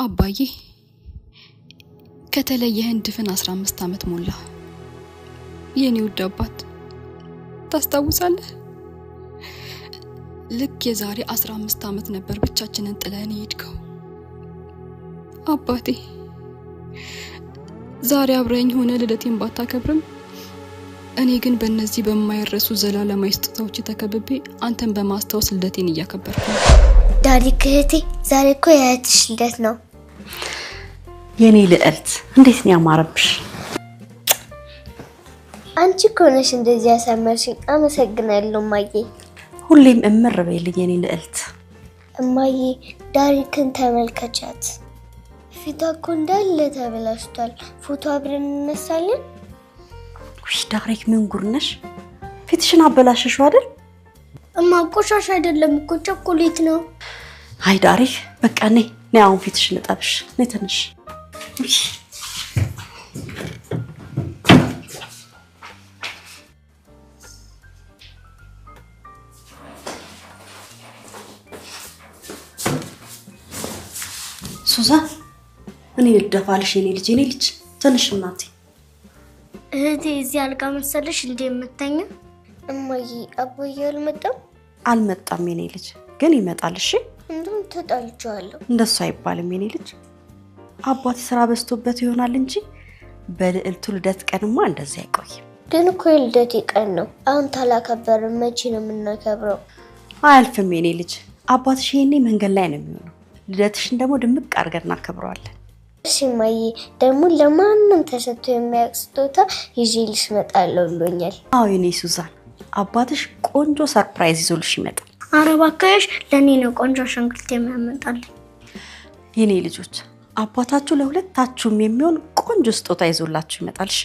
አባዬ ከተለየህን ድፍን 15 አመት ሞላ የኔ ውድ አባት ታስታውሳለህ ልክ የዛሬ 15 አመት ነበር ብቻችንን ጥለን ሄድከው አባቴ ዛሬ አብረኝ ሆነ ልደቴን ባታከብርም እኔ ግን በእነዚህ በማይረሱ ዘላለማዊ ስጦታዎች ተከብቤ አንተን በማስታወስ ልደቴን እያከበርኩ ዳዲ ክህቴ ዛሬ እኮ የእህትሽ ልደት ነው የኔ ልዕልት እንዴት ነው ያማረብሽ አንቺ እኮ ነሽ እንደዚህ ያሳመርሽኝ አመሰግናለሁ እማዬ ሁሌም እምር በይልኝ የኔ ልዕልት እማዬ ዳሪክን ተመልከቻት ፊቷ እኮ እንዳለ ተበላሽቷል ፎቶ አብረን እንነሳለን ውይ ዳሪክ ምን ጉር ነሽ ፊትሽን አበላሽሽው አይደል እማ ቆሻሻ አይደለም እኮ ቸኮሌት ነው አይ ዳሪክ በቃ ነይ አሁን ፊትሽን ልጠብሽ ነይ ትንሽ ሱዛን እኔ ልደፋልሽ የኔ ልጅ ትንሽ እናቴ እህቴ እዚህ አልጋ መሰለሽ እንዴ የምትተኛ እማዬ አባዬ አልመጣም የኔ ልጅ ግን ይመጣል እሺ እንደም ተጣልቻለሁ እንደሱ አይባልም የኔ ልጅ አባቴ ስራ በዝቶበት ይሆናል እንጂ በልዕልቱ ልደት ቀንማ እንደዚህ አይቆይም ግን እኮ ልደቴ ቀን ነው አሁን ታላከበርን መቼ ነው የምናከብረው አያልፍም የኔ ልጅ አባትሽ የኔ መንገድ ላይ ነው የሚሆነው ልደትሽን ደግሞ ድምቅ አድርገን እናከብረዋለን እሺ ማዬ ደግሞ ለማንንም ተሰጥቶ የሚያስጦታ ይዤልሽ እመጣለሁ ብሎኛል አዎ የኔ ሱዛን አባትሽ ቆንጆ ሰርፕራይዝ ይዞልሽ ይመጣል አረባካሽ ለኔ ነው ቆንጆ ሸንክልት የሚያመጣልኝ የኔ ልጆች አባታችሁ ለሁለታችሁም የሚሆን ቆንጆ ስጦታ ይዞላችሁ ይመጣል እሺ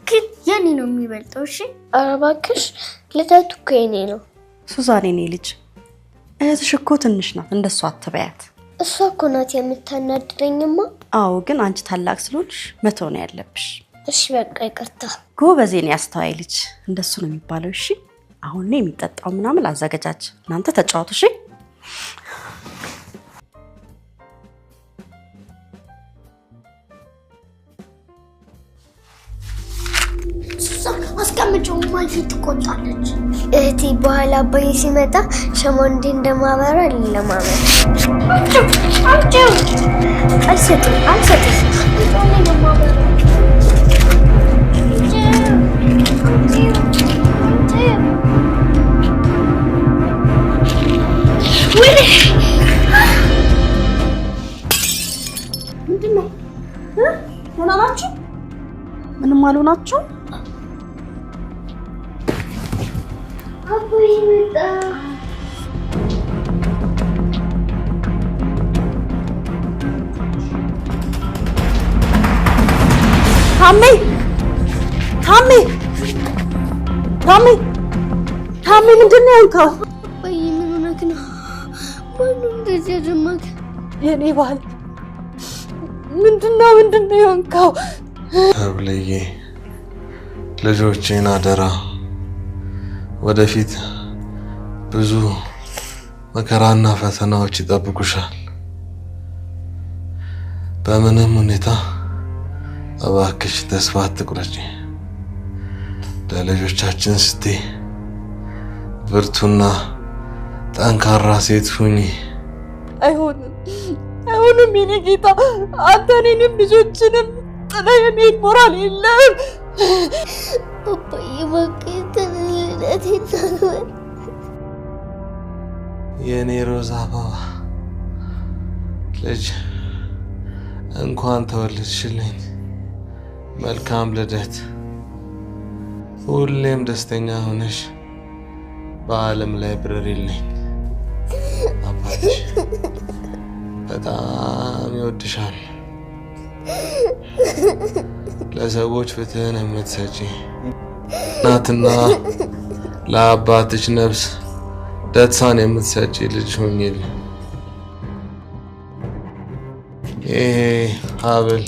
ግን የኔ ነው የሚበልጠው እሺ አረባካሽ ልደቱ እኮ የኔ ነው ሱዛን የኔ ልጅ እህትሽ እኮ ትንሽ ናት እንደሷ አትበያት እሷ እኮ ናት የምታናድደኝማ አዎ ግን አንቺ ታላቅ ስለሆንሽ መተው ነው ያለብሽ እሺ በቃ ይቅርታ ጎበዝ የኔ አስተዋይ ልጅ እንደሱ ነው የሚባለው እሺ አሁን ነው የሚጠጣው ምናምን አዘጋጃጅ እናንተ ተጫወቱ እሺ አስቀምጪው ማለት ትቆጣለች እህቴ በኋላ አባዬ ሲመጣ ሸሞንዴ እንደማበራ ለማመን አንቺው አልሰጥም እኔ እንደማበራ ምንድነው ሆናችሁ ምንም አልሆናችሁ አባዬ መጣ ታሜ ምንድነው ያንካው አባዬ ምን ሆነክ ነው ማነው እንደዚህ ያደማክ የኔ ባል ምንድነው ያንካው አብለዬ ልጆቼን አደራ ወደፊት ብዙ መከራና ፈተናዎች ይጠብቁሻል በምንም ሁኔታ እባክሽ ተስፋ አትቁረጪ ለልጆቻችን ስትይ ብርቱና ጠንካራ ሴት ሁኚ አይሆንም የኔ ጌታ አንተ እኔንም ልጆችንም ጥለህ የኔን ሞራል የለም አባዬ እባክህ ልደቴን ታክብር የኔ ሮዛ አበባ ልጅ እንኳን ተወለድሽልኝ መልካም ልደት ሁሌም ደስተኛ ሆነሽ በዓለም ላይ ብረሪልኝ አባትሽ በጣም ይወድሻል ለሰዎች ፍትህን የምትሰጪ እናትና ለአባትሽ ነፍስ ደስታን የምትሰጪ ልጅ ሆኚልኝ ይሄ ሀብል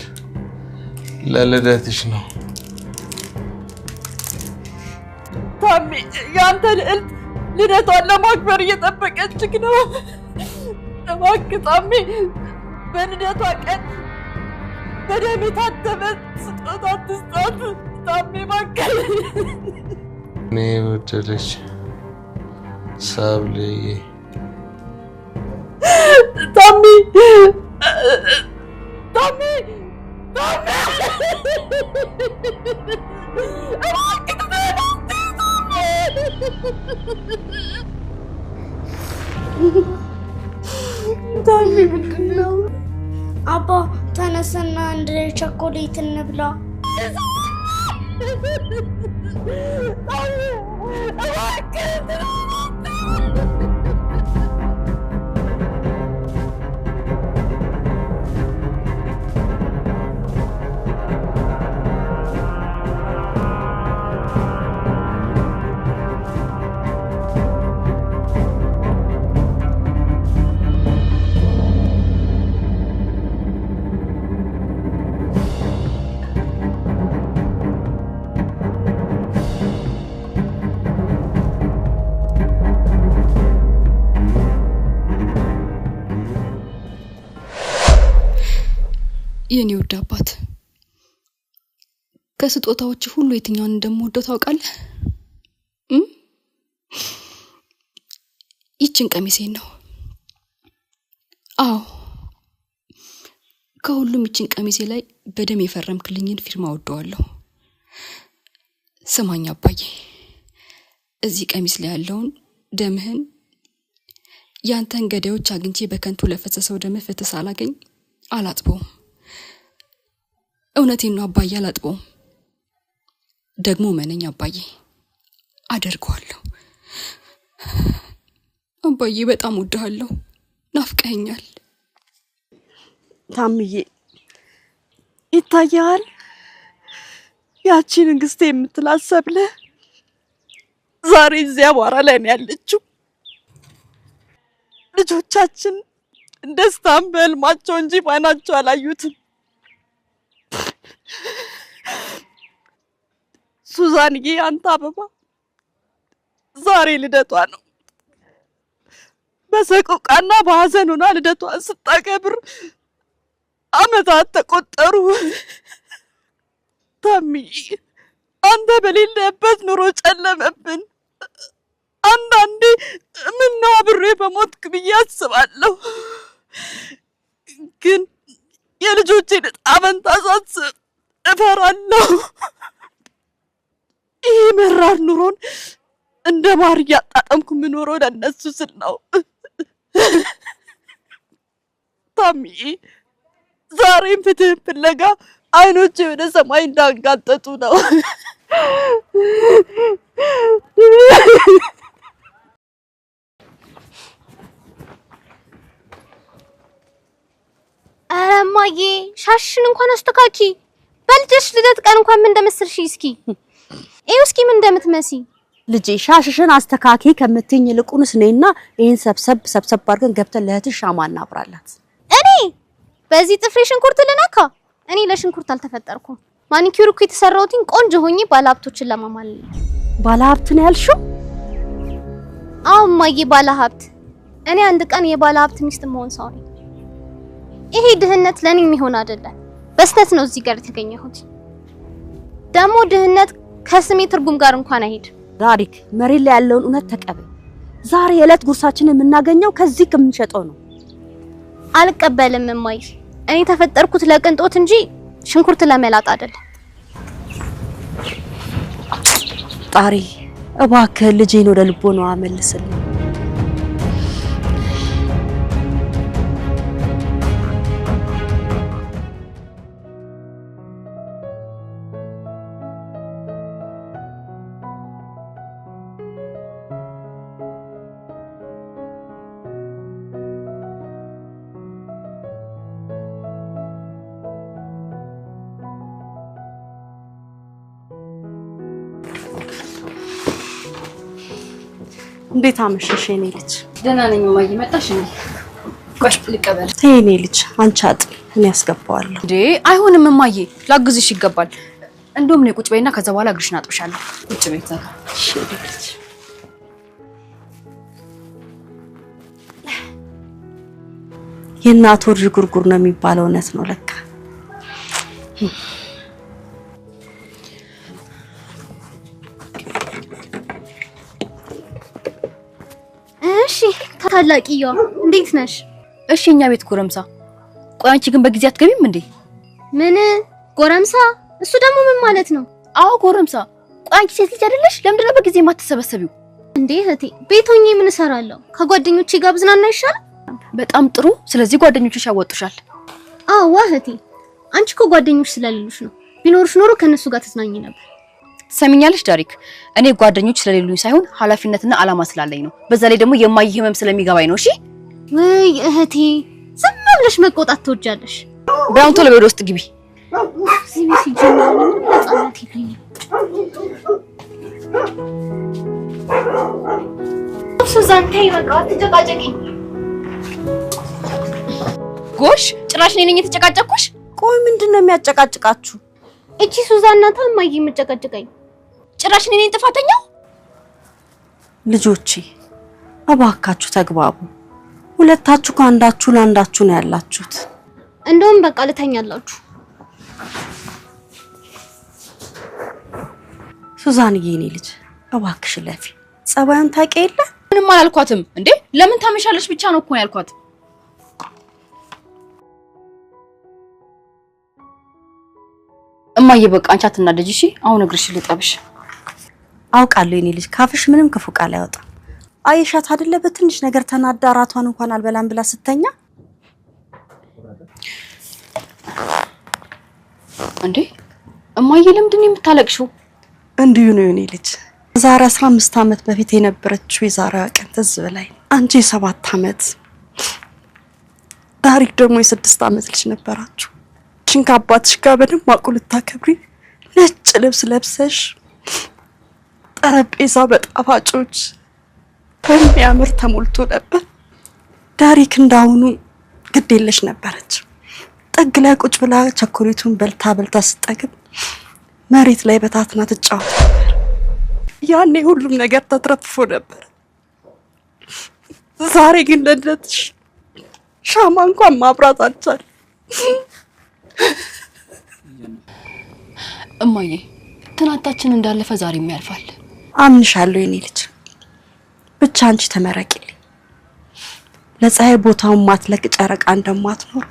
ለልደትሽ ነው ታሜ ያንተ ልዕልት ልደቷን ለማክበር እየጠበቀችክ ነው እባክህ ታሜ በልደቷ ቀን በደም የታተመ ስጦታ ትስጣት ታሜ ባከል እኔ ወደለች ሳብልዬ ታሜ ታሜ ምንድነው? አባ ተነስና አንድ ቸኮሌት እንብላ። የኔ ውድ አባት ከስጦታዎች ሁሉ የትኛውን እንደምወደው ታውቃለህ? ይችን ቀሚሴን ነው። አዎ ከሁሉም ይችን ቀሚሴ ላይ በደም የፈረምክልኝን ፊርማ ወደዋለሁ። ስማኝ አባዬ፣ እዚህ ቀሚስ ላይ ያለውን ደምህን ያንተን ገዳዮች አግኝቼ በከንቱ ለፈሰሰው ደምህ ፍትህ ሳላገኝ አላጥበውም። እውነቴን ነው አባዬ፣ አላጥበውም። ደግሞ መነኝ አባዬ፣ አደርገዋለሁ። አባዬ በጣም ወድሃለሁ፣ ናፍቀኸኛል። ታምዬ ይታያል ያቺ ንግስቴ የምትላሰብለ ዛሬ እዚያ አቧራ ላይ ነው ያለችው። ልጆቻችን ደስታን በህልማቸው እንጂ ባይናቸው አላዩትም። ሱዛንዬ አንተ አበባ ዛሬ ልደቷ ነው። በሰቆቃና በሐዘን ሆና ልደቷን ስታከብር አመታት ተቆጠሩ። ታምዬ አንተ በሌለበት ኑሮ ጨለመብን። አንዳንዴ ምነው አብሬ በሞትክ ብዬ አስባለሁ። ግን የልጆቼን ዕጣ ፈንታ ሳስብ እፈራለሁ። ይህ መራር ኑሮን እንደ ማር እያጣጣምኩ የምኖረው ለእነሱ ስል ነው። ታምዬ ዛሬም ፍትህን ፍለጋ አይኖቼ ወደ ሰማይ እንዳንጋጠጡ ነው። ኧረ እማዬ ሻሽን እንኳን አስተካኪ። በልጅሽ ልደት ቀን እንኳን ምን እንደመሰልሽ እስኪ እዩ እስኪ ምን እንደምትመሲ። ልጄ ሻሽሽን አስተካኪ ከምትኝ ይልቁንስ ነይና ይሄን ሰብሰብ አድርገን ገብተን ለእህትሽ ሻማ እናብራላት። እኔ በዚህ ጥፍሬ ሽንኩርት ልነካ? እኔ ለሽንኩርት አልተፈጠርኩም። ማኒኪዩር እኮ የተሰራውኝ ቆንጆ ሆኜ ባለሀብቶችን ለማማለል። ባለሀብት ነው ያልሽው? አዎ እማዬ ባለሀብት። እኔ አንድ ቀን የባለሀብት ሚስት መሆን ሰው ነኝ። ይሄ ድህነት ለኔ የሚሆን አይደለም። በስተት ነው እዚህ ጋር የተገኘሁት። ደግሞ ድህነት ከስሜ ትርጉም ጋር እንኳን አይሄድ። ዳሪክ መሬት ላይ ያለውን እውነት ተቀበል። ዛሬ የዕለት ጉርሳችንን የምናገኘው ከዚህ ከምንሸጠው ነው። አልቀበልም እማዬ። እኔ ተፈጠርኩት ለቅንጦት እንጂ ሽንኩርት ለመላጥ አይደለም። ጣሪ እባክህ ልጄን ወደ ልቦናዋ መልስልኝ። እንዴት አመሸሽ የኔ ልጅ? ደህና ነኝ እማዬ። መጣሽ እንዴ? ቆይ ልቀበል። የኔ ልጅ አንቺ አጥቢ፣ እኔ ያስገባዋለሁ። እንዴ አይሆንም እማዬ፣ ላግዝሽ ይገባል። እንደውም ነው ቁጭ በይና ከዛ በኋላ እግርሽን አጥብሻለሁ። ቁጭ በይ ታዲያ። እሺ ልጅ። የእናት ወር ጉርጉር ነው የሚባለው እውነት ነው ለካ። እሺ ታላቂዋ እንዴት ነሽ? እሺ እኛ ቤት ጎረምሳ። ቆይ አንቺ ግን በጊዜ አትገቢም እንዴ? ምን ጎረምሳ? እሱ ደግሞ ምን ማለት ነው? አዎ ጎረምሳ። ቆይ አንቺ ሴት ልጅ አይደለሽ? ለምንድን ነው በጊዜ የማትሰበሰቢው? እንዴ እህቴ ቤት ሆኜ ምን እሰራለሁ? ከጓደኞቼ ጋር ብዝናና ይሻል። በጣም ጥሩ። ስለዚህ ጓደኞችሽ ያወጡሻል። አዎ እህቴ፣ አንቺ እኮ ጓደኞች ስለሌሉሽ ነው። ቢኖርሽ ኖሮ ከነሱ ጋር ተዝናኝ ነበር። ትሰሚኛለሽ ዳሪክ? እኔ ጓደኞች ስለሌሉኝ ሳይሆን ኃላፊነትና አላማ ስላለኝ ነው። በዛ ላይ ደግሞ የማይ ህመም ስለሚገባኝ ነው። እሺ ወይ እህቴ፣ ዝም ብለሽ መቆጣት ትወጃለሽ። ቢያንተ ቶሎ ወደ ውስጥ ግቢ። እዚህ ቤት ይጀምራል። ነፃነት ይለኛል። ሱዛን ተይ በቃ አትጨቃጨቂ። ጎሽ ጭራሽ እኔ ነኝ የተጨቃጨቅኩሽ? ቆይ ምንድነው የሚያጨቃጭቃችሁ? እቺ ሱዛን ናት እማዬ የምጨቀጭቀኝ። ጭራሽ እኔ ነኝ ጥፋተኛው? ልጆቼ እባካችሁ ተግባቡ። ሁለታችሁ ከአንዳችሁ ለአንዳችሁ ነው ያላችሁት። እንደውም በቃ ልተኛላችሁ። ሱዛንዬ የኔ ልጅ እባክሽ ለፊ ጸባዩን ታውቂ የለ? ምንም አላልኳትም እንዴ። ለምን ታመሻለሽ ብቻ ነው እኮ ያልኳት። እማዬ በቃ አንቺ አትናደጂ እሺ። አሁን እግርሽ ልጠብሽ። አውቃለሁ የኔ ልጅ ካፍሽ ምንም ክፉ ቃል አይወጣም። አይሻት አይደለ በትንሽ ነገር ተናዳ ራቷን እንኳን አልበላም ብላ ስተኛ እንዴ። እማዬ ለምንድን ነው የምታለቅሽው? እንዲሁ ነው የኔ ልጅ። ዛሬ 15 ዓመት በፊት የነበረችው የዛሬዋ ቀን ትዝ ብላኝ። አንቺ የ7 ዓመት ዳሪክ ደግሞ የ6 ዓመት ልጅ ነበራችሁ። ከአባትሽ ጋር በደማቁ ልታከብሪ ነጭ ልብስ ለብሰሽ ጠረጴዛ በጣፋጮች በሚያምር ተሞልቶ ነበር። ዳሪክ እንዳሁኑ ግድ የለሽ ነበረች። ጥግ ላይ ቁጭ ብላ ቸኮሌቱን በልታ ስጠግብ መሬት ላይ በታትና ትጫወት ነበር። ያኔ ሁሉም ነገር ተትረፍፎ ነበር። ዛሬ ግን ለልደትሽ ሻማ እንኳን ማብራት አልቻለም። እማዬ ትናንታችን እንዳለፈ ዛሬም ያልፋል። አምንሻለሁ የኔ ልጅ። ብቻ አንቺ ተመረቂልኝ። ለፀሐይ ቦታውን ማትለቅ ጨረቃ እንደማትኖር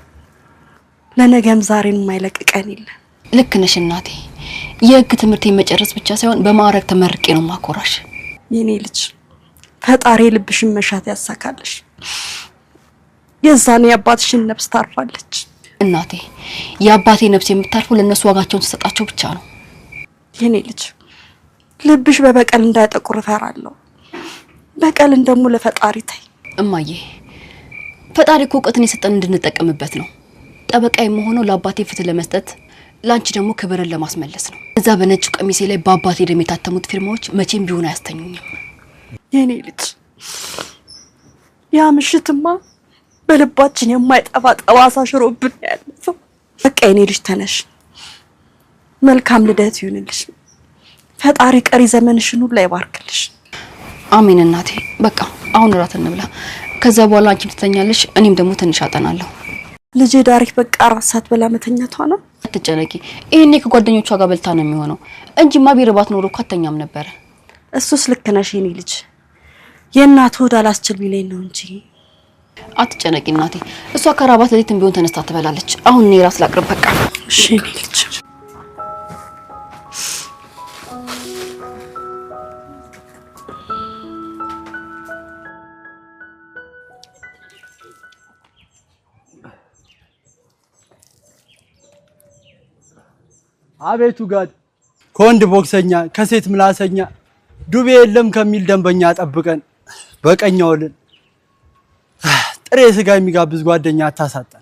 ለነገም ዛሬን የማይለቅ ቀን የለም። ልክ ነሽ እናቴ። የህግ ትምህርቴን መጨረስ ብቻ ሳይሆን በማዕረግ ተመርቄ ነው ማኮራሽ። የኔ ልጅ ፈጣሪ ልብሽን መሻት ያሳካልሽ። የዛኔ የአባትሽን ነፍስ ታርፋለች። እናቴ የአባቴ ነፍስ የምታርፈው ለነሱ ዋጋቸውን ተሰጣቸው ብቻ ነው። የኔ ልጅ ልብሽ በበቀል እንዳይጠቁር እፈራለሁ። በቀልን ደግሞ ለፈጣሪ ታይ። እማዬ ፈጣሪ እኮ እውቀትን የሰጠን እንድንጠቀምበት ነው። ጠበቃ የምሆነው ለአባቴ ፍትህ ለመስጠት፣ ላንቺ ደግሞ ክብርን ለማስመለስ ነው። እዛ በነጭ ቀሚሴ ላይ በአባቴ ደም የታተሙት ፊርማዎች መቼም ቢሆን አያስተኙኝም። የኔ ልጅ ያ ምሽትማ በልባችን የማይጠፋ ጠባሳ ሽሮብን ያለፈው። በቃ የኔ ልጅ ተነሽ። መልካም ልደት ይሁንልሽ። ፈጣሪ ቀሪ ዘመንሽን ሁሉ ይባርክልሽ። አሜን እናቴ። በቃ አሁን እራት እንብላ። ከዛ በኋላ አንቺም ትተኛለሽ፣ እኔም ደግሞ ትንሽ አጠናለሁ። ልጄ ዳሪክ በቃ ራስ ሳትበላ መተኛቷ ነው። አትጨነቂ። ይሄኔ ከጓደኞቿ ጋር በልታ ነው የሚሆነው እንጂማ ቢርባት ኖሮ እኮ አተኛም ነበረ። እሱስ ልክ ነሽ የኔ ልጅ። የእናት ሆድ አላስችል ቢለኝ ነው እንጂ። አትጨነቂ እናቴ። እሷ ከራባት ለሊትም ቢሆን ተነስታ ትበላለች። አሁን እኔ ራስ ላቅርብ በቃ። እሺ የኔ ልጅ። አቤቱ ጋድ ከወንድ ቦክሰኛ ከሴት ምላሰኛ ዱቤ የለም ከሚል ደንበኛ ጠብቀን በቀኛውልን ጥሬ ስጋ የሚጋብዝ ጓደኛ አታሳጣን።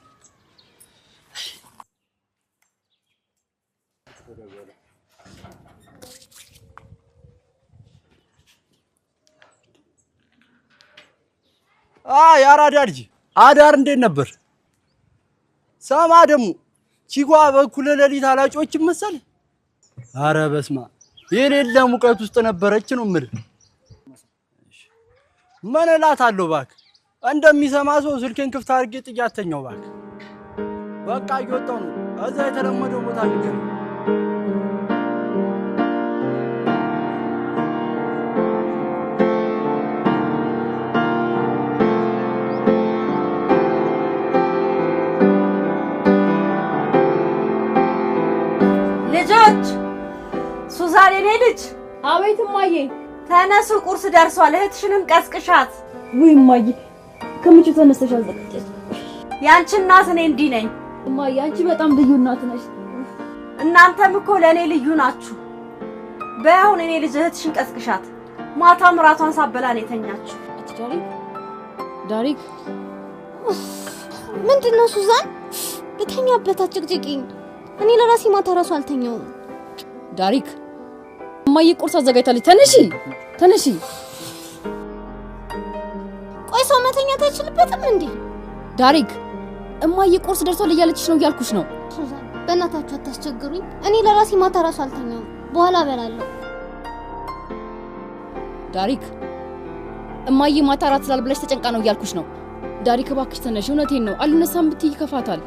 ያራዳ ልጅ አዳር እንዴት ነበር? ሰማ ደግሞ ቺጓ በኩል ለሊት አላጮች መሰል። አረ በስማ የሌለ ሙቀት ውስጥ ነበረች ነው ምር። ምን እላታለሁ እባክህ። እንደሚሰማ ሰው ስልኬን ክፍት አድርጌ ጥያተኛው ባክ በቃ እየወጣሁ ነው። እዛ የተለመደው ቦታ ልገኝ። ልጆች ሱዛን የኔ ልጅ። አቤት እማዬ። ተነሱ ቁርስ ደርሷል። እህትሽንም ቀስቅሻት። ውይ እማዬ ከመቼ ተነስተሽ አዘጋጀሽ? ያንቺ እናት እኔ እንዲህ ነኝ። እማዬ አንቺ በጣም ልዩ እናት ነሽ። እናንተም እኮ ለኔ ልዩ ናችሁ። በአሁን እኔ ልጅ እህትሽን ቀስቅሻት። ማታ ምራቷን ሳበላን የተኛችሁ። ዳሪክ ምንድነው ሱዛን? ልተኛበት አጭቅጭቂኝ። እኔ ለራሴ ማታ ራሱ አልተኛውም። ዳሪክ እማዬ ቁርስ አዘጋጅታለች። ተነሺ። ቆይ ሰው መተኛት አይችልበትም እንዴ? ዳሪክ እማዬ ቁርስ ደርሷል እያለችሽ ነው እያልኩሽ ነው። ሱዛን በእናታችሁ አታስቸግሩኝ። እኔ ለራሴ ማታ ራሱ አልተኛውም። በኋላ እበላለሁ። ዳሪክ እማዬ ማታ እራት ስላልበላሽ ተጨንቃ ነው እያልኩሽ ነው። ዳሪክ እባክሽ ተነሺ። እውነቴን ነው። አልነሳም ብትይ ይከፋታል።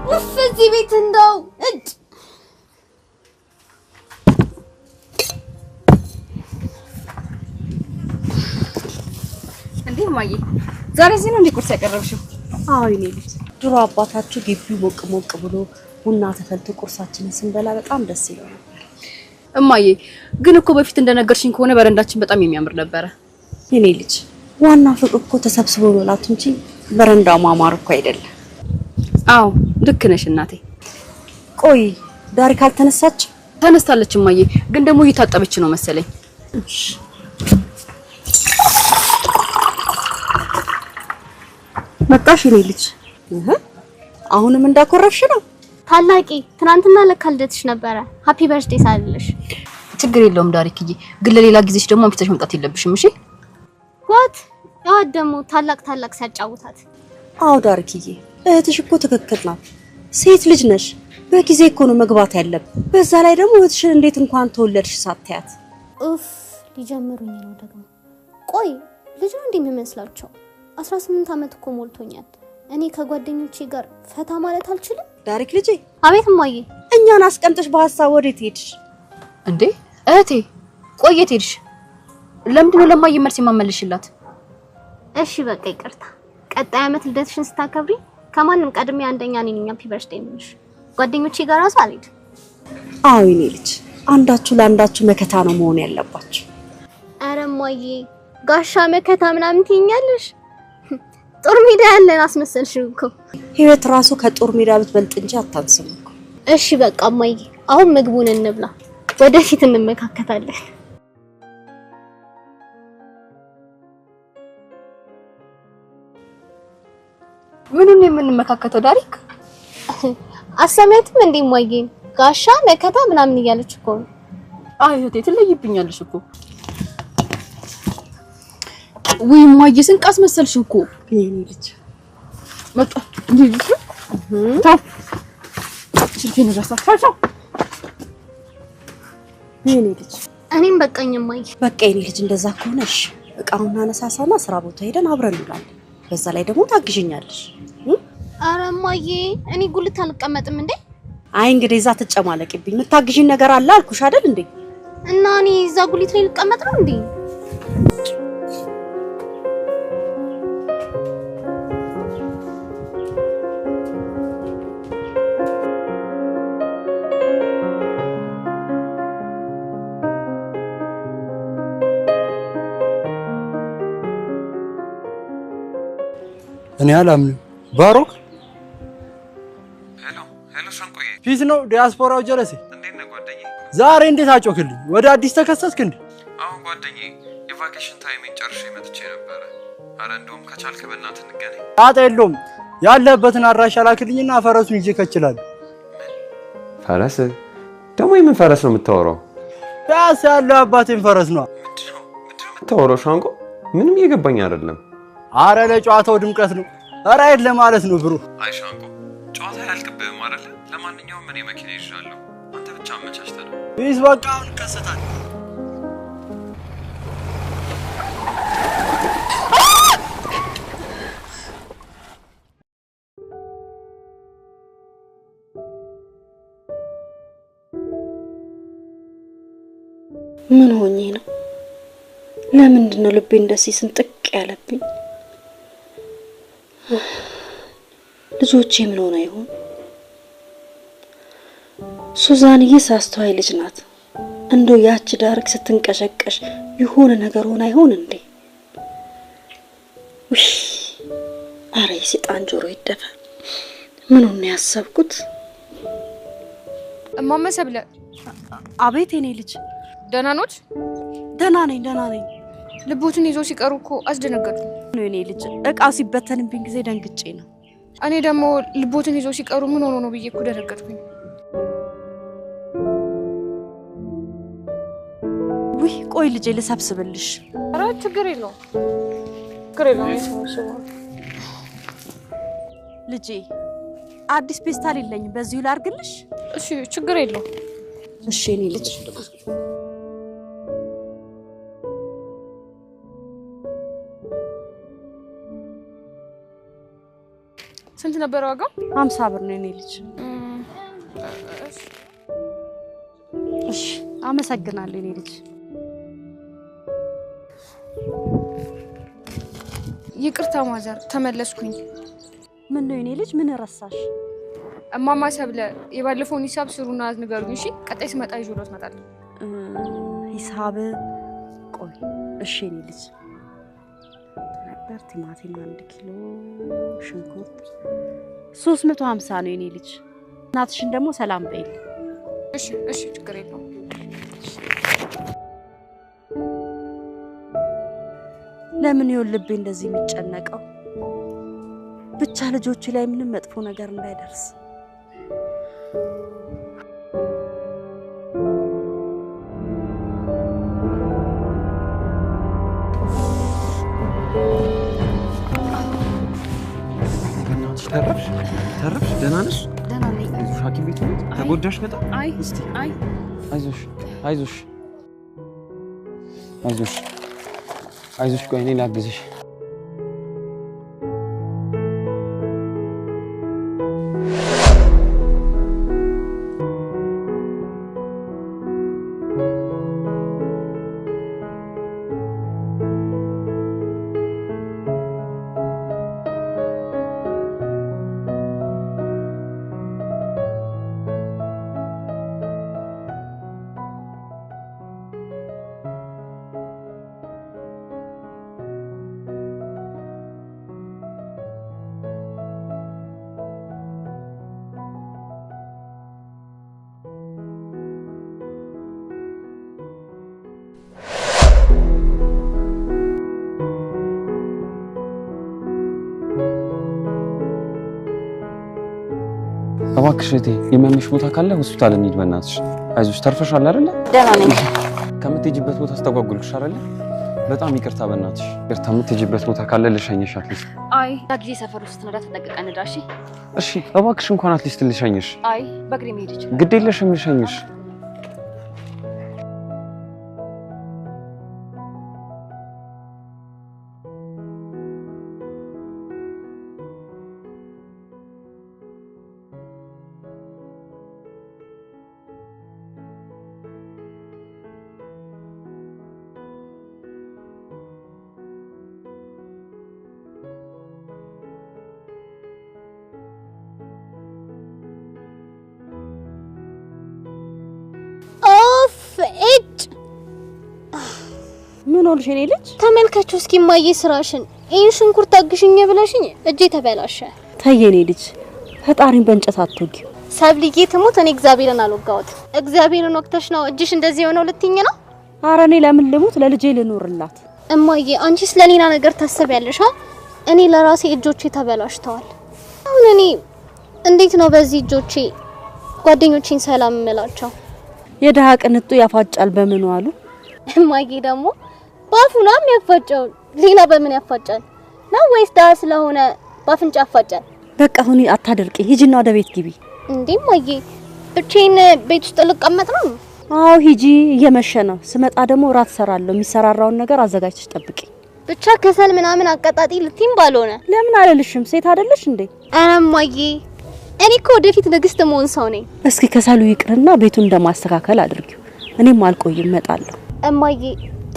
ውፍ እዚህ ቤት እንደው እድ እንዴ እማዬ ዛሬ እዚህ ነው እንዴ ቁርስ ያቀረብሽው? አዎ የኔ ልጅ። ድሮ አባታችሁ ግቢው ሞቅ ብሎ ቡና ተፈልቶ ቁርሳችንን ስንበላ በጣም ደስ ይለው ነበር። እማዬ ግን እኮ በፊት እንደነገርሽኝ ከሆነ በረንዳችን በጣም የሚያምር ነበረ። የኔ ልጅ ዋና ፍቅር እኮ ተሰብስቦ መብላቱ እንጂ በረንዳው ማማር እኮ አይደለም። አዎ ልክ ነሽ እናቴ። ቆይ ዳሪክ አልተነሳች? ተነስታለች እማዬ፣ ግን ደግሞ እየታጠበች ነው መሰለኝ። መጣሽ የኔ ልጅ? አሁንም እንዳኮረፍሽ ነው? ታላቂ ትናንትና ለካ ልደትሽ ነበረ። ሃፒ በርዝዴይ ሳልልሽ። ችግር የለውም ዳሪክዬ፣ ግን ለሌላ ጊዜሽ ደግሞ አምጥተሽ መምጣት የለብሽም እሺ? ዋት ያው ደግሞ ታላቅ ሲያጫውታት። አዎ ዳሪክዬ፣ እህትሽ እኮ ትክክል ናት። ሴት ልጅ ነሽ፣ በጊዜ እኮ ነው መግባት ያለብን። በዛ ላይ ደግሞ እህትሽን እንዴት እንኳን ተወለድሽ ሳታያት። ኡፍ ሊጀምሩኝ ነው ደግሞ። ቆይ ልጅ ነው እንደሚመስላቸው? 18 አመት እኮ ሞልቶኛል። እኔ ከጓደኞቼ ጋር ፈታ ማለት አልችልም? ዳሪክ ልጄ። አቤት እማዬ። እኛን አስቀምጥሽ በሐሳብ ወዴት ሄድሽ እንዴ? እህቴ ቆየት ሄድሽ? ለምንድነው ለማየ መልስ የማመልሽላት? እሺ በቃ ይቅርታ። ቀጣይ አመት ልደትሽን ስታከብሪ ከማንም ቀድሜ አንደኛ ነኝ ሃፒ በርዝዴይ የምልሽ። ጓደኞቼ ጋር ራሱ አልሄድ። አዎ የኔ ልጅ፣ አንዳችሁ ለአንዳችሁ መከታ ነው መሆን ያለባችሁ። አረ እማዬ ጋሻ መከታ ምናምን ትይኛለሽ? ጦር ሜዳ ያለን አስመሰልሽው እኮ። ህይወት ራሱ ከጦር ሜዳ ብትበልጥ እንጂ አታንስም እኮ። እሺ በቃ እማዬ፣ አሁን ምግቡን እንብላ፣ ወደፊት እንመካከታለን። ምኑን የምንመካከተው ዳሪክ? አሰማያትም እንዴ እማዬ? ጋሻ መከታ ምናምን እያለች እኮ ነው። አይ እህቴ ትለይብኛለሽ እኮ። ወይ እማዬ ስንቅ አስመሰልሽው እኮ። የኔ ልጅ መጣ እንዴ? ታው ሽልቴን ረሳፋሻ። የኔ ልጅ እኔም በቃኝ እማዬ። በቃ የኔ ልጅ፣ እንደዛ ከሆነሽ እቃውን አነሳሳና ስራ ቦታ ሄደን አብረን እንውላለን። በዛ ላይ ደግሞ ታግዥኛለሽ። አረ እማዬ እኔ ጉልት አልቀመጥም እንዴ? አይ እንግዲህ እዛ ትጨማለቅብኝ። የምታግዥኝ ነገር አለ አልኩሽ አይደል እንዴ? እና እኔ እዛ ጉልት ላይ ልቀመጥ ነው እንዴ? እኔ አላምንም። ባሮክ ሄሎ ሸንቆዬ፣ ፒስ ነው ዲያስፖራው ጀለሴ። እንዴት ነህ ጓደኛዬ? ዛሬ እንዴት አጮክልኝ? ወደ አዲስ ተከሰስክ እንዴ? አሁን ጓደኛዬ የቫኬሽን ታይሜን ጨርሼ መጥቼ ነበረ። አረ እንደውም ከቻልክ በእናትህ እንገናኝ። ጣጣ የለውም። ያለበትን አድራሻ ላክልኝና ፈረሱን ይዤ ከችላለሁ። ፈረስ ደግሞ የምን ፈረስ ነው የምታወራው? ፒያሳ ያለው አባቴን ፈረስ ነው። ምንድነው የምታወራው ሸንቆ? ምንም እየገባኝ አይደለም። አረ ለጨዋታው ድምቀት ነው። ራይድ ለማለት ነው ብሩ። አይ ሸንቆ ጨዋታ ያልቅብህም አይደለ? ለማንኛውም እኔ መኪና ይዣለሁ። አንተ ብቻ አመቻችተህ ነው። ቢስ በቃ አሁን ከሰታል። ምን ሆኜ ነው? ለምንድን ነው ልቤ እንደዚህ ስንጥቅ ያለብኝ? ልጆቼ ምን ሆነ ይሆን? ሱዛንዬ አስተዋይ ልጅ ናት። እንደው ያቺ ዳርክ ስትንቀሸቀሽ የሆነ ነገር ሆነ አይሆን እንዴ? ውይ አረ የሰይጣን ጆሮ ይደፈን። ምን ነው ያሰብኩት? እማማ ሰብለ። አቤት የኔ ልጅ። ደህና ኖት? ደህና ነኝ። ልቦትን ይዞ ሲቀሩ እኮ አስደነገጡ ነው የኔ ልጅ። እቃው ሲበተንብኝ ጊዜ ደንግጬ ነው። እኔ ደግሞ ልቦትን ይዞ ሲቀሩ ምን ሆኖ ነው ብዬ እኮ ደነገጥኩኝ። ውይ ቆይ ልጄ ልሰብስብልሽ። ኧረ ችግር የለውም። ልጄ አዲስ ፔስታል የለኝም፣ በዚሁ ላርግልሽ? እሺ ችግር የለውም። እሺ የኔ ልጅ። ስንት ነበር ዋጋው? 50 ብር ነው የኔ ልጅ። እሺ አመሰግናለሁ የኔ ልጅ። ይቅርታ ማዘር፣ ተመለስኩኝ። ምን ነው የኔ ልጅ? ምን ረሳሽ? እማማ ሰብለ የባለፈውን ሂሳብ ስሩና ንገሩኝ። እሺ ቀጣይ ስመጣ ይዤሎት እመጣለሁ። ሂሳብ ቆይ። እሺ የኔ ልጅ። ነበር ቲማቲም 1 ኪሎ፣ ሽንኩርት 350 ነው የኔ ልጅ። እናትሽን ደግሞ ሰላም በይል። እሺ ችግር የለውም። ለምን ይሁን ልቤ እንደዚህ የሚጨነቀው? ብቻ ልጆቹ ላይ ምንም መጥፎ ነገር እንዳይደርስ። ተረፍሽ? ደህና ነሽ? ደህና ነኝ። አይዞሽ፣ ሐኪም ቤት ነው? ተጎዳሽ በጣም? እስቲ አይዞሽ፣ ቆይ እኔ ላግዝሽ። እባክሽ እህቴ፣ የሚያምሽ ቦታ ካለ ሆስፒታል እንሂድ በእናትሽ። አይዞሽ፣ ተርፈሻል አይደለ? ደህና ነኝ። ከምትሄጂበት ቦታ አስተጓጉልሽ አይደለ? በጣም ይቅርታ በእናትሽ። ይቅርታ። የምትሄጂበት ቦታ ካለ ልሸኝሽ አትሊስት። አይ ዳጊዜ ሰፈር ውስጥ ነዳ ተጠቀቀ ነዳ። እሺ እባክሽ እንኳን አትሊስት ልሸኝሽ። አይ በእግሬ መሄድ ይችላል። ግድ የለሽም ልሸኝሽ። ምን ሆነሽ የኔ ልጅ? ተመልከቹ እስኪ ማዬ ስራሽን። ይሄን ሽንኩርት አግሽኝ ብለሽኝ እጄ ተበላሸ። ተይ የኔ ልጅ፣ ፈጣሪን በእንጨት አትወጊው። ሰብልዬ ትሙት፣ እኔ እግዚአብሔርን አልወጋሁት። እግዚአብሔርን ወቅተሽ ነው እጅሽ እንደዚህ የሆነው ልትይኝ ነው? ኧረ እኔ ለምን ልሙት? ለልጄ ልኖርላት። እማዬ አንቺስ ለሌላ ነገር ታስቢያለሽ? እኔ ለራሴ እጆቼ ተበላሽተዋል። አሁን እኔ እንዴት ነው በዚህ እጆቼ ጓደኞቼን ሰላም እምላቸው? የደሃ ቅንጡ ያፋጫል በምን ዋሉ? እማዬ ደግሞ ባፉ ነው የሚያፋጨው፣ ሌላ በምን ያፋጫል? ነው ወይስ ደሃ ስለሆነ ባፍንጫ ያፋጫል? በቃ ሁኒ አታደርቂ፣ ሂጂና ወደ ቤት ግቢ። እንዴ እማዬ ብቻዬን ቤት ውስጥ ልቀመጥ ነው? አዎ ሂጂ፣ እየመሸ ነው። ስመጣ ደግሞ እራት ሰራለሁ። የሚሰራራውን ነገር አዘጋጅተሽ ጠብቂ። ብቻ ከሰል ምናምን አቀጣጢ ልትይም ባልሆነ። ለምን አልልሽም? ሴት አይደለሽ እንዴ? ኧረ እማዬ እኔ እኮ ወደፊት ንግስት መሆን ሰው ነኝ። እስኪ ከሰሉ ይቅርና ቤቱን እንደማስተካከል አድርጊው። እኔም አልቆይም እመጣለሁ። እማዬ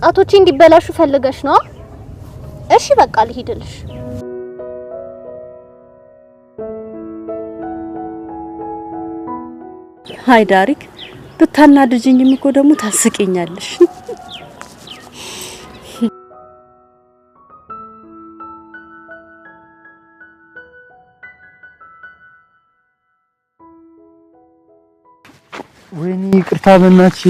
ጣቶቼ እንዲበላሹ ፈልገሽ ነው? እሺ በቃ ልሂድልሽ። ሃይ ዳሪክ፣ ብታናድጂኝም እኮ ደግሞ ታስቂኛለሽ። ወይኔ ይቅርታ በእናትሽ፣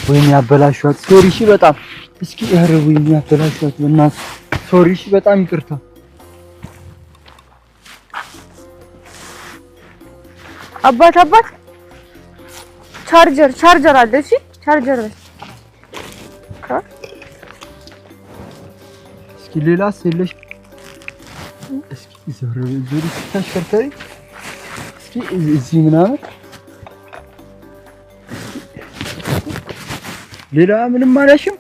ወይኔ ያበላሽዋት። ሶሪ እሺ በጣም እስኪ ኧረ ወይኔ ያበላሽዋት በእናትሽ ሶሪ እሺ በጣም ይቅርታ። አባት ቻርጀር አለ። እሺ ቻርጀር እስኪ ሌላስ የለሽ? እስኪ ዞር ተሽከርካሪ እስኪ እዚህ ምናምን ሌላ ምንም አላሽም?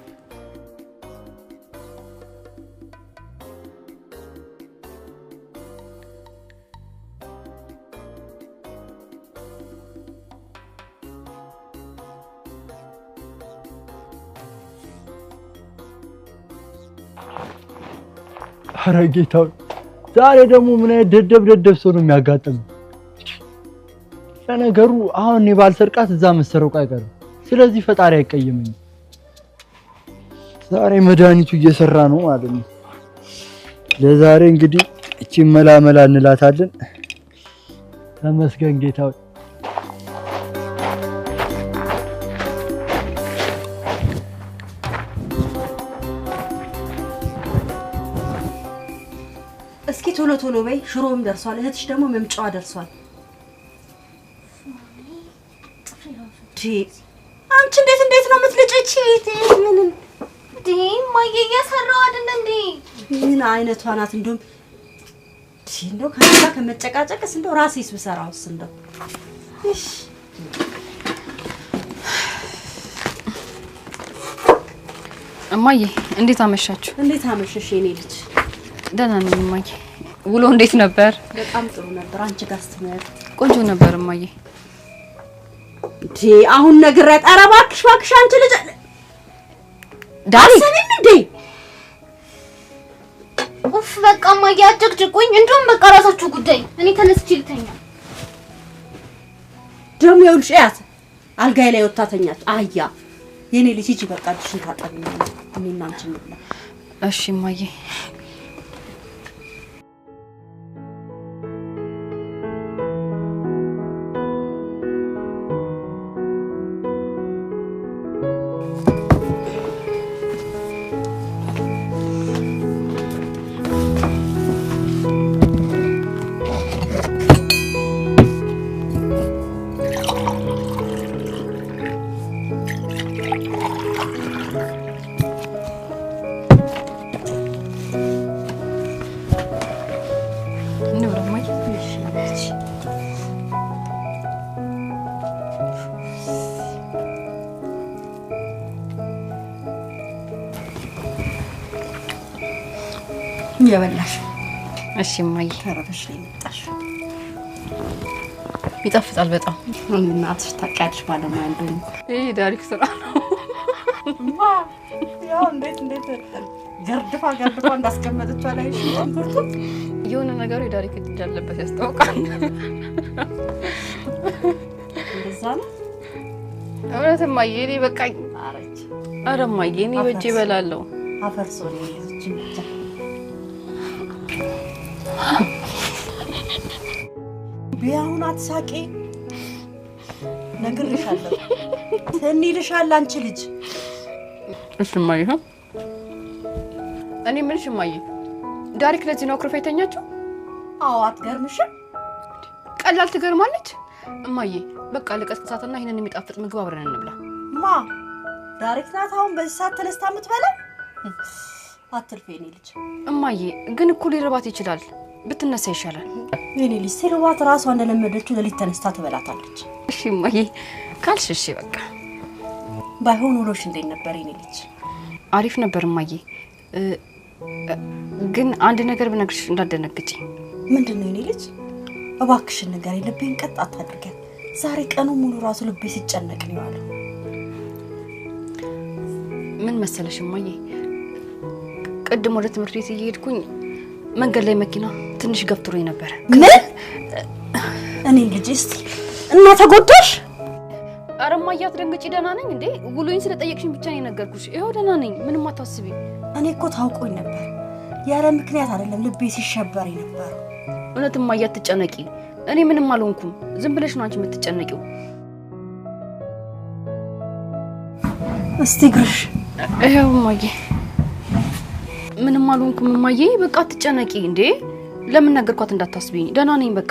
ኧረ ጌታው ዛሬ ደግሞ ምን አይነት ደደብ ሰው ነው የሚያጋጥመው? ለነገሩ አሁን እኔ ባልሰርቃት እዛ መሰረቁ አይቀርም። ስለዚህ ፈጣሪ አይቀየመኝም። ዛሬ መድኃኒቱ እየሰራ ነው ማለት ነው። ለዛሬ እንግዲህ እቺ መላመላ እንላታለን። ተመስገን ጌታው። እስኪ ቶሎ በይ፣ ሽሮም ደርሷል። እህትሽ ደግሞ መምጫዋ ደርሷል። አንቺ እንዴት ነው የምትልጭቺ? ምን እንዴ እማዬ እየሰራሁ አይደል እንዴ? ምን አይነቷ ናት? እንደው ከዛ ከመጨቃጨቅስ እንደው ራሴስ ብሰራውስ እንደው። እሺ እማዬ እንዴት አመሻችሁ? እንዴት አመሸሽ የኔ ልጅ? ደህና ነኝ እማዬ። ውሎ እንዴት ነበር? በጣም ጥሩ ነበር። አንቺ ጋር ስትመጪ ቆንጆ ነበር እማዬ። አሁን ነግሬያት። ኧረ እባክሽ አንቺ ልጅ ዳሪክ አሰሚም እንዴ? ኡፍ በቃ እማዬ አጨቅጭቁኝ። እንደውም በቃ ራሳችሁ ጉዳይ። እኔ ተነስቼ ልተኛ። ደግሞ ይኸውልሽ እያት አልጋዬ ላይ ወጣ ተኛች። አያ የኔ ልጅ ሂጂ በቃ ድሽን ታጠቢ። እኔና አንቺ እንብላ። እሺ እማዬ። የበላሽ እሺ እማዬ። ተረፈሽ ነው የመጣሽ። ይጣፍጣል በጣም። እናትሽ ታውቂያለሽ ባለሙያ እንደሆነ። ይሄ ዳሪክ ስራ ነው። ያው እንዴት ገርድፋ እንዳስቀመጠችው ላይ ሽንኩርቱ የሆነ ነገሩ የዳሪክ እጅ አለበት ያስታውቃል። እንደዛ ነው እውነት እማዬ። እኔ በቃኝ። ኧረ እማዬ እኔ በእጄ እበላለሁ። አፈርሶ ነው የያዘችኝ ብቻ። ቢያሁን አትሳቂ፣ ነግሬሻለሁ። ትንይልሻል አንቺ ልጅ። እሺ እማዬ። እኔ ምንሽ እማዬ፣ ዳሪክ ለዚህ ነው አኩርፋ የተኛችው? አዎ አትገርምሽም? ቀላል ትገርማለች እማዬ። በቃ ልቀስቅሳትና ይሄንን የሚጣፍጥ ምግብ አብረን እንብላ። ማ ዳሪክ ናት አሁን በዚህ ሰዓት ተነስታ የምትበላ? አትልፌ የኔ ልጅ። እማዬ ግን እኮ ሊርባት ይችላል። ብትነሳ ይሻላል። የኔ ልጅ ሲርባት ራሷ እንደለመደችው ለሊት ተነስታ ትበላታለች። እሺ እማዬ ካልሽ እሺ በቃ። ባይሆን ውሎሽ እንዴት ነበር የኔ ልጅ? አሪፍ ነበር እማዬ። ግን አንድ ነገር ብነግርሽ እንዳትደነግጪ። ምንድነው የኔ ልጅ? እባክሽን ንገሪኝ፣ ልቤን ቀጥ አታድርጊ። ዛሬ ቀኑ ሙሉ ራሱ ልቤ ሲጨነቅ ነው ያለው። ምን መሰለሽ እማዬ፣ ቅድም ወደ ትምህርት ቤት እየሄድኩኝ መንገድ ላይ መኪና ትንሽ ገፍትሮኝ ነበር። ምን? እኔ ልጅ እስቲ እና ተጎዳሽ? ኧረ እማዬ አትደንግጪ፣ ደህና ነኝ። እንዴ ውሎኝ ስለጠየቅሽኝ ብቻ ነው የነገርኩሽ። ይኸው ደህና ነኝ፣ ምንም አታስቢ። እኔ እኮ ታውቆኝ ነበር፣ ያለ ምክንያት አይደለም ልቤ ሲሸበር ነበር። እውነት እማዬ አትጨነቂ፣ እኔ ምንም አልሆንኩም። ዝም ብለሽ ነው አንቺ የምትጨነቂው። እስቲ ግርሽ። ይኸው እማዬ ምንም አልሆንኩም እማዬ፣ በቃ አትጨነቂ። እንዴ ለምን ነገርኳት እንዳታስቢኝ፣ ደህና ነኝ በቃ።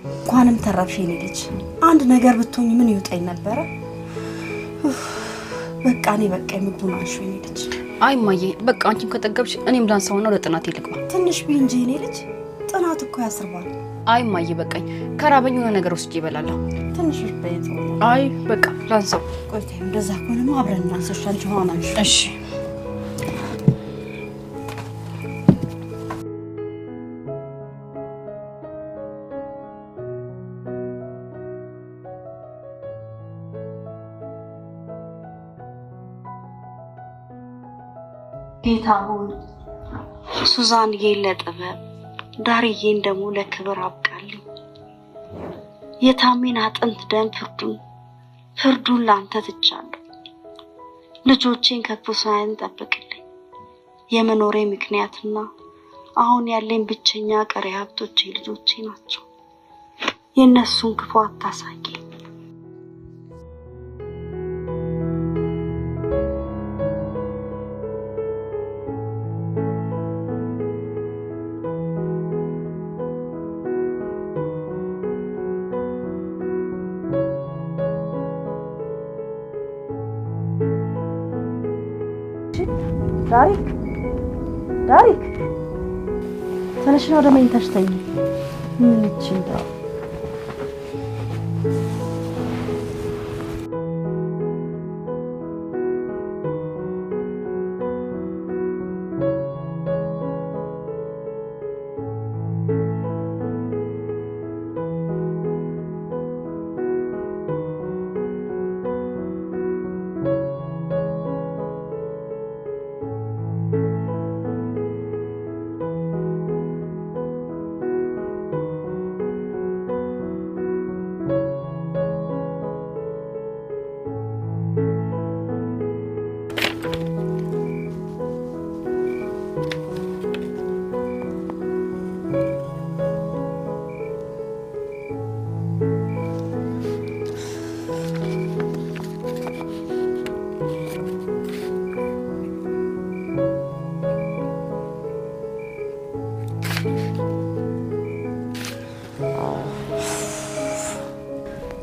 እንኳንም ተረፍሽ የኔ ልጅ። አንድ ነገር ብትሆኝ ምን ይውጣኝ ነበር? በቃ እኔ በቃ ምግቡን አንሺው የኔ ልጅ። አይ እማዬ በቃ አንቺም ከጠገብሽ እኔም ላንሳውና ወደ ጥናቴ ልግባ። ትንሽ ቢ እንጂ የኔ ልጅ፣ ጥናት እኮ ያስርባል። አይ እማዬ በቃኝ፣ ከራበኝ የሆነ ነገር ወስጄ እበላለሁ። ትንሽ በይቶ። አይ በቃ ላንሳው። ቆይታ እንደዛ ከሆነማ አብረን እናንሳሽ። አንቺ ሆና አንሺ። እሺ ጌታ ሆይ ሱዛንዬን ለጥበብ ዳርዬን ደግሞ ለክብር አብቃልኝ። የታሜን አጥንት ደም ፍርዱን ላንተ ትቻለሁ። ልጆቼን ከክፉ ሳይን ጠብቅልኝ። የመኖሬ ምክንያትና አሁን ያለኝ ብቸኛ ቀሪ ሀብቶቼ ልጆቼ ናቸው። የነሱን ክፉ አታሳይ። ዳሪክ ተነሽ ነው ወደ መኝታሽ ተኝ። ምን ይችላል?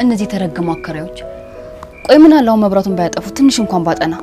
እነዚህ ተረገሙ አከራዮች። ቆይ ምን አለው መብራቱን ባያጠፉ ትንሽ እንኳን ባጠና።